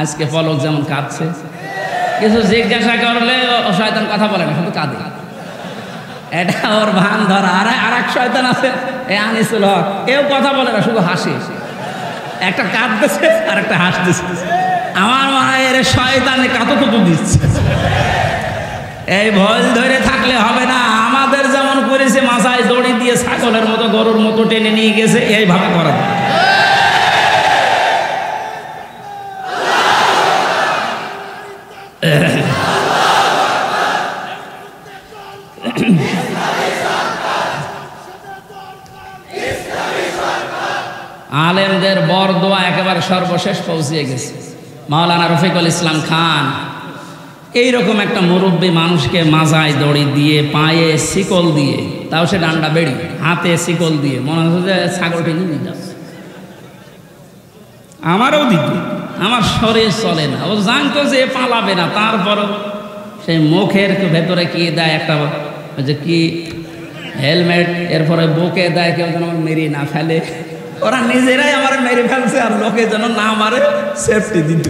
আজকে পলক যেমন কাঁদছে, কিছু জিজ্ঞাসা করলে শয়তান কথা বলে না, শুধু কাঁদে। এটা ওর ভান ধরা। আর এক শয়তান আছে, এ আনিসুল হক, এও কথা বলে না, শুধু হাসে। একটা কাঁদতেছে আর একটা হাসতেছে। আমার মনে হয় এর শয়তানে কাতুকুতু দিচ্ছে। এই ভয় ধরে থাকলে হবে না। আমাদের যেমন করেছে, মাথায় দড়ি দিয়ে ছাগলের মতো গরুর মতো টেনে নিয়ে গেছে, এইভাবে করা। আলেমদের বরদোয়া একেবারে সর্বশেষ পৌঁছিয়ে গেছে। মাওলানা রফিকুল ইসলাম খান এইরকম একটা মুরব্বী মানুষকে মাজায় দড়ি দিয়ে, পায়ে শিকল দিয়ে, তাও সে ডান্ডা বেড়ি, হাতে শিকল দিয়ে, মনে হচ্ছে যে ছাগলটি নিয়ে যাচ্ছে। আমারও দিত, আমার শরীর চলে না। ও জানতো যে পালাবে না, তারপরও সেই মুখের ভেতরে কি দেয় একটা, যে কি হেলমেট, এরপরে বুকে দেয়, কেউ যেন আমার মেরে না ফেলে। ওরা নিজেরাই আমার মেরে ফেলছে, আর লোকে যেন না মারে সেফটি দিত।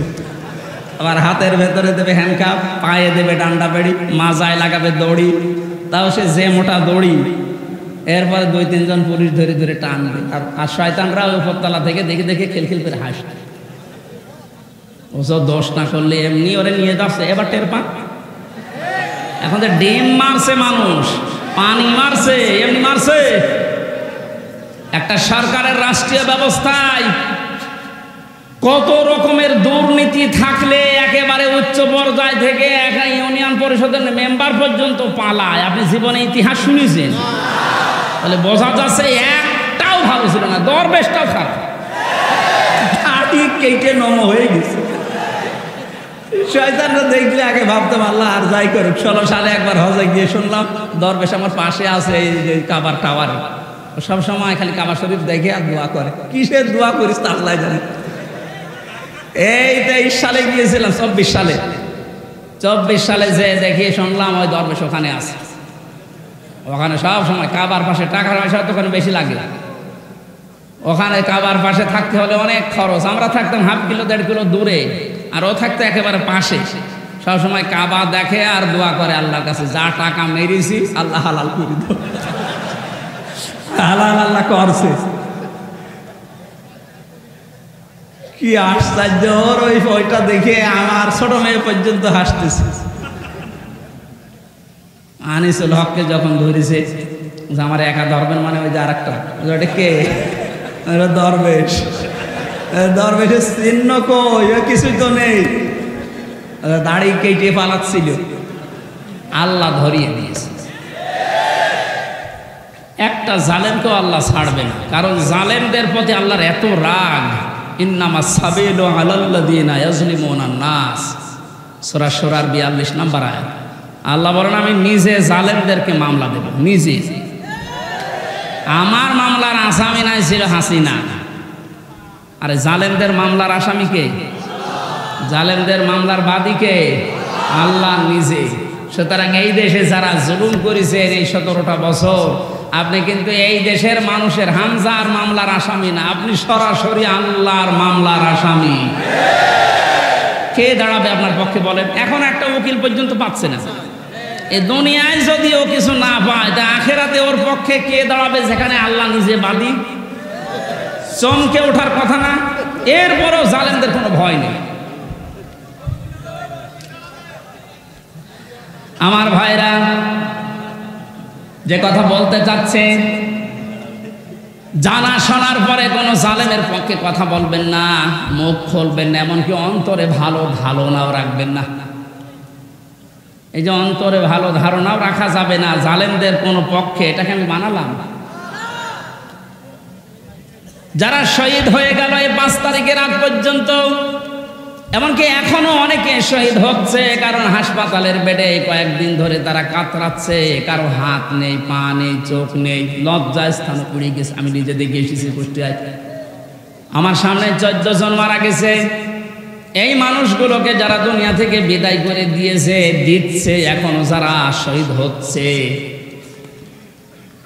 আবার হাতের ভেতরে দেবে হ্যান্ডকাপ, পায়ে দেবে ডান্ডা বেড়ি, মাজায় লাগাবে দড়ি, তাও সে যে মোটা দড়ি। এরপরে 2-3 জন পুলিশ ধরে ধরে টানবে। আর শয়তানরা উপরতলা থেকে দেখে দেখে খেলখিল করে হাসবে। ওসব দোষ না করলে এমনি ওরে নিয়ে যাচ্ছে। এবার টের পান, এখন তো ডিম মারছে মানুষ, পানি মারছে, এমনি মারছে। একটা সরকারের রাষ্ট্রীয় ব্যবস্থায় কত রকমের দুর্নীতি থাকলে একেবারে উচ্চ পর্যায় থেকে একটা ইউনিয়ন পরিষদের মেম্বার পর্যন্ত পালায়। আপনি জীবনে ইতিহাস শুনেছেন? তাহলে বোঝা যাচ্ছে একটাও ভালো ছিল না, দরবেশটাও খারাপ, দাড়ি কেটে নম হয়ে গেছে। শয়তানরা দেখলে আগে ভাবতাম আল্লাহ আর যাই করুক। 16 সালে একবার হজে গিয়ে শুনলাম দরবেশ আমার পাশে আছে এই কাবার টাওয়ারে, সব সময় খালি কাবা শরীফ দেখে আর দোয়া করে। কিসের দোয়া করিস তা আল্লাহ জানে। এই 23 সালে গিয়েছিলাম, 24 সালে যে দেখিয়ে শুনলাম ওই দরবেশ ওখানে আছে। ওখানে সব সময় কাবার পাশে, টাকার পয়সা তো ওখানে বেশি লাগে। ওখানে কাবার পাশে থাকতে হলে অনেক খরচ। আমরা থাকতাম 1/2 কিলো 1.5 কিলো দূরে, আর ও থাকতো একেবারে পাশে। সবসময় কাবা দেখে আর দোয়া করে আল্লাহর কাছে, যা টাকা মেরেছি আল্লাহ হালাল করে দাও। হালাল আল্লাহ করছে। কি আশ্চর্য! ওইটা দেখে আমার ছোট মেয়ে পর্যন্ত হাসতেছে। আনিসুল হককে যখন ধরেছে যে আমার একা ধরবেন, মানে ওই যে আর একটা, ওটা কে? দরবেশ। দরবেশের চিহ্ন কই? কিছুই তো নেই, দাড়ি কেটে পালাচ্ছিল। আল্লাহ ধরিয়ে দিয়েছে। একটা জালেমকেও আল্লাহ ছাড়বে না, কারণ জালেমদের প্রতি আল্লাহর এত রাগ। ইন্নামাস সাবিলু আলাল্লাযিনা ইয়াজলিমুনা নাস, সূরা শুরার 42 নম্বর আয়াত। আল্লাহ বলেন আমি নিজে জালেমদেরকে মামলা দেব, নিজে। আমার মামলার আসামি নাই ছিল হাসিনা, আরে জালেমদের মামলার আসামি কে? জালেমদের মামলার বাদী কে? আল্লাহ নিজে। সুতরাং এই দেশে যারা জুলুম করেছেন এই 17টা বছর, আপনি কিন্তু এই দেশের মানুষের হামজার মামলার আসামি না, আপনি সরাসরি আল্লাহর মামলার আসামি। কে দাঁড়াবে আপনার পক্ষে বলেন? এখন একটা উকিল পর্যন্ত পাচ্ছে না। এই দুনিয়ায় যদিও কিছু না পায়, তা আখেরাতে ওর পক্ষে কে দাঁড়াবে যেখানে আল্লাহ নিজে বাদী? চমকে ওঠার কথা না? এরপরও জালেমদের কোনো ভয় নেই। আমার ভাইরা, যে কথা বলতে চাচ্ছে, জানা শোনার পরে কোনো জালেমের পক্ষে কথা বলবেন না, মুখ খুলবেন না, এমনকি অন্তরে ভালো ধারণাও রাখবেন না। এই যে অন্তরে ভালো ধারণাও রাখা যাবে না জালেমদের কোনো পক্ষে, এটাকে আমি বানালাম। যারা শহীদ হয়ে গেল এই 5 তারিখের আগ পর্যন্ত, এমনকি এখনো অনেকে শহীদ হচ্ছে, কারণ হাসপাতালের বেডে কয়েকদিন ধরে তারা কাতরাচ্ছে, কারো হাত নেই, পা নেই, চোখ নেই, লজ্জায় স্থানে পড়ে গেছে। আমি নিজে দেখে এসেছি কুষ্টিয়ায়, আমার সামনে 14 জন মারা গেছে। এই মানুষগুলোকে যারা দুনিয়া থেকে বিদায় করে দিয়েছে, দিচ্ছে, এখনো যারা শহীদ হচ্ছে,